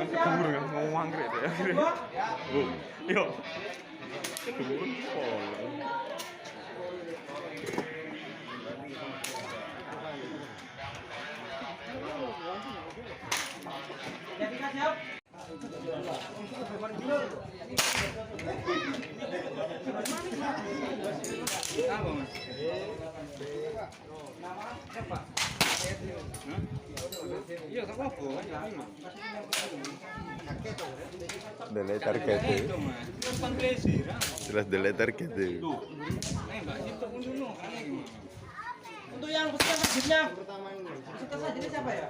Keburu mau mangkrik ya. Yo. Keburu pol. Jadi kan siap. Apa mas? Siapa? Iya, tak apa-apa. Delay target. Jelas delay target. Untuk yang peserta selanjutnya, peserta selanjutnya siapa ya?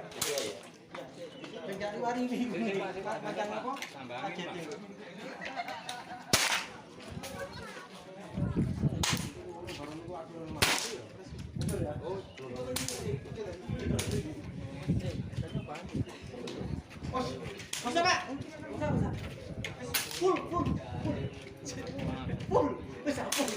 Penjari waring macam apa? Bisa Pak? Bisa. Full. Bisa full.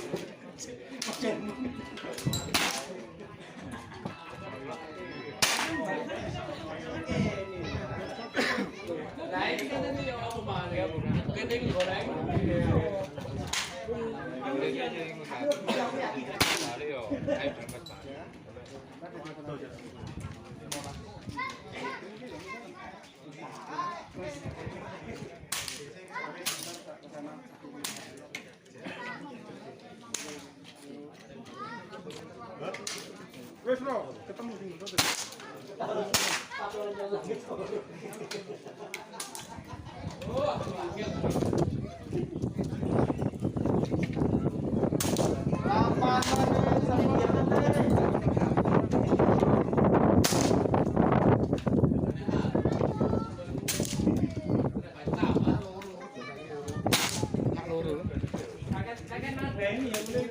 Wes lo, ketemu sing ngono. Kakek-kakek nang beni ya mulai.